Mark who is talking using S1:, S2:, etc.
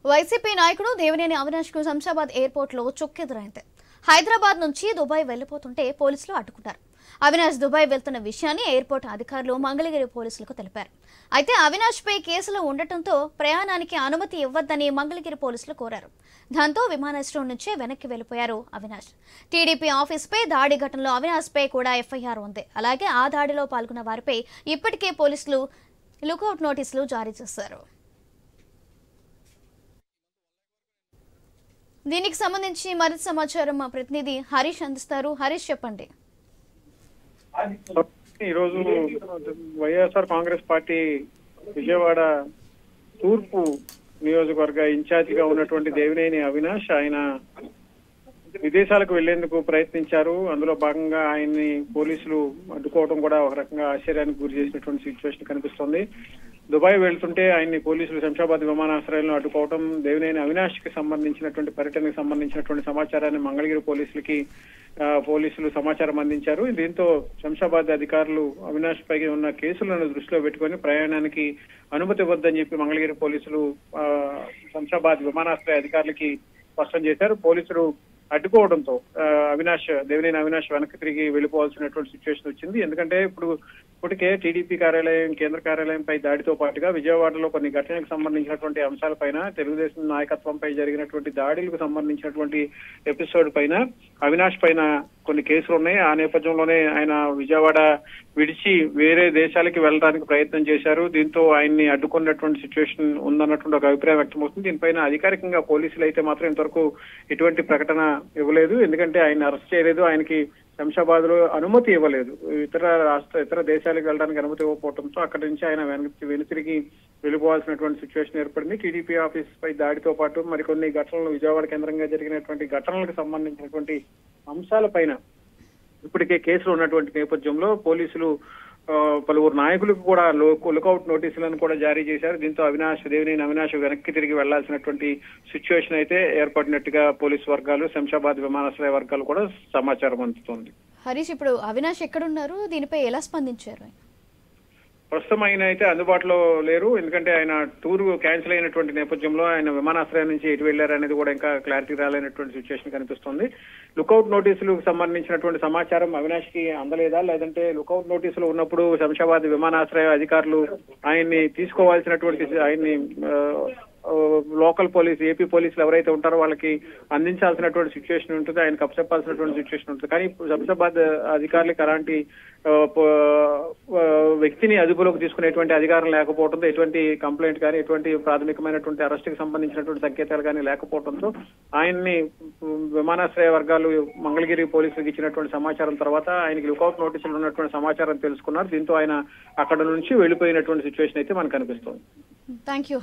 S1: YCP నాయకుడు దేవినేని అవినాష్ కు Shamshabad airport లో చుక్కెదురైంది. హైదరాబాద్ నుంచి దుబాయ్ వెళ్లిపోతుంటే పోలీసులు అడ్డుకున్నారు. అవినాష్ దుబాయ్ వెళ్తున్న విషయాన్ని ఎయిర్పోర్ట్ అధికారులు మంగళగిరి పోలీసులకు తెలిపారు. అయితే అవినాష్ పై కేసులు ఉండటంతో ప్రయాణానికి అనుమతి ఇవ్వద్దని మంగళగిరి పోలీసులు కోరారు. దాంతో విమానాశ్రయం నుంచే వెనక్కి వెళ్లిపోయారు అవినాష్. టీడీపీ ఆఫీస్ పై దాడి ఘటనలో అవినాష్ పై కూడా ఎఫ్ఐఆర్ ఉంది. అలాగే ఆ దాడిలో పాల్గొన్న వారిపై ఇప్పటికే పోలీసులు లుకౌట్ నోటీసులు జారీ చేశారు. దీనికి సంబంధించి మరింత సమాచారం మా ప్రతినిధి హరీష్ అందిస్తారు. హరీష్, చెప్పండి.
S2: ఈరోజు వైఎస్ఆర్ కాంగ్రెస్ పార్టీ విజయవాడ తూర్పు నియోజకవర్గ ఇన్ఛార్జిగా ఉన్నటువంటి దేవినేని అవినాష్ ఆయన విదేశాలకు వెళ్లేందుకు ప్రయత్నించారు. అందులో భాగంగా ఆయన్ని పోలీసులు అడ్డుకోవడం కూడా ఒక రకంగా ఆశ్చర్యానికి గురి చేసినటువంటి సిచ్యువేషన్ కనిపిస్తోంది. దుబాయ్ వెళ్తుంటే ఆయన్ని పోలీసులు శంషాబాద్ విమానాశ్రయంలో అడ్డుకోవడం, దేవినేని అవినాష్ కి సంబంధించినటువంటి పర్యటనకు సంబంధించినటువంటి సమాచారాన్ని మంగళగిరి పోలీసులు సమాచారం అందించారు. దీంతో శంషాబాద్ అధికారులు అవినాష్ పై ఉన్న కేసులను దృష్టిలో పెట్టుకుని ప్రయాణానికి అనుమతి ఇవ్వద్దని చెప్పి మంగళగిరి పోలీసులు శంషాబాద్ విమానాశ్రయ అధికారులకి స్పష్టం చేశారు. పోలీసులు అడ్డుకోవడంతో దేవినేని అవినాష్ వెనక్కి తిరిగి వెళ్లిపోవాల్సినటువంటి సిచ్యువేషన్ వచ్చింది. ఎందుకంటే ఇప్పటికే టీడీపీ కార్యాలయం, కేంద్ర కార్యాలయంపై దాడితో పాటుగా విజయవాడలో కొన్ని ఘటనలకు సంబంధించినటువంటి అంశాలపైన, తెలుగుదేశం నాయకత్వంపై జరిగినటువంటి దాడులకు సంబంధించినటువంటి ఎపిసోడ్ పైన అవినాష్ పైన కొన్ని కేసులు ఉన్నాయి. ఆ నేపథ్యంలోనే ఆయన విజయవాడ విడిచి వేరే దేశాలకి వెళ్ళడానికి ప్రయత్నం చేశారు. దీంతో ఆయన్ని అడ్డుకున్నటువంటి సిచ్యువేషన్ ఉందన్నటువంటి ఒక అభిప్రాయం వ్యక్తమవుతుంది. దీనిపైన అధికారికంగా పోలీసులు అయితే మాత్రం ఇంతవరకు ఎటువంటి ప్రకటన ఇవ్వలేదు. ఎందుకంటే ఆయన అరెస్ట్ చేయలేదు, ఆయనకి శంషాబాద్ లో అనుమతి ఇవ్వలేదు. ఇతర దేశాలకు వెళ్ళడానికి అనుమతి ఇవ్వకపోవడంతో అక్కడి నుంచి ఆయన వెనుతిరిగి వెళ్ళిపోవాల్సినటువంటి సిచ్యువేషన్ ఏర్పడింది. టీడీపీ ఆఫీస్ పై దాడితో పాటు మరికొన్ని ఘటనలు, విజయవాడ కేంద్రంగా జరిగినటువంటి ఘటనలకు సంబంధించినటువంటి అంశాలపైన ఇప్పటికే కేసులు ఉన్నటువంటి నేపథ్యంలో పోలీసులు పలువురు నాయకులకు కూడా లుకౌట్ నోటీసులను కూడా జారీ చేశారు. దీంతో దేవినేని అవినాష్ వెనక్కి తిరిగి వెళ్లాల్సినటువంటి సిచ్యువేషన్ అయితే ఏర్పడినట్టుగా పోలీసు వర్గాలు, శంషాబాద్ విమానాశ్రయ వర్గాలు కూడా సమాచారం అందుతోంది.
S1: హరీష్, ఇప్పుడు అవినాష్ ఎక్కడున్నారు? దీనిపై ఎలా స్పందించారు?
S2: ప్రస్తుతం ఆయన అయితే అందుబాటులో లేరు. ఎందుకంటే ఆయన టూర్ క్యాన్సిల్ అయినటువంటి నేపథ్యంలో ఆయన విమానాశ్రయం నుంచి ఎటు వెళ్లారు అనేది కూడా ఇంకా క్లారిటీ రాలేనటువంటి సిచ్యువేషన్ కనిపిస్తుంది. లుకౌట్ నోటీసులకు సంబంధించినటువంటి సమాచారం అవినాష్ కి అందలేదా, లేదంటే లుకౌట్ నోటీసులు ఉన్నప్పుడు శంషాబాద్ విమానాశ్రయ అధికారులు ఆయన్ని ఆయన్ని లోకల్ పోలీసు, ఏపీ పోలీసులు ఎవరైతే ఉంటారో వాళ్ళకి అందించాల్సినటువంటి సిచ్యువేషన్ ఉంటుంది, ఆయనకు అప్పచెప్పాల్సినటువంటి సిచ్యువేషన్ ఉంటుంది. కానీ శంషాబాద్ అధికారులకు అలాంటి వ్యక్తిని అదుపులోకి తీసుకునేటువంటి అధికారం లేకపోవడంతో, ఎటువంటి కంప్లైంట్ కానీ, ఎటువంటి ప్రాథమికమైనటువంటి అరెస్ట్ కి సంబంధించినటువంటి సంకేతాలు కానీ లేకపోవడంతో ఆయన్ని విమానాశ్రయ వర్గాలు మంగళగిరి పోలీసులకు ఇచ్చినటువంటి సమాచారం తర్వాత ఆయనకి లుకౌట్ నోటీసులు ఉన్నటువంటి సమాచారం తెలుసుకున్నారు. దీంతో ఆయన అక్కడ నుంచి వెళ్లిపోయినటువంటి సిచ్యువేషన్ అయితే మనకు కనిపిస్తుంది.
S1: Thank you.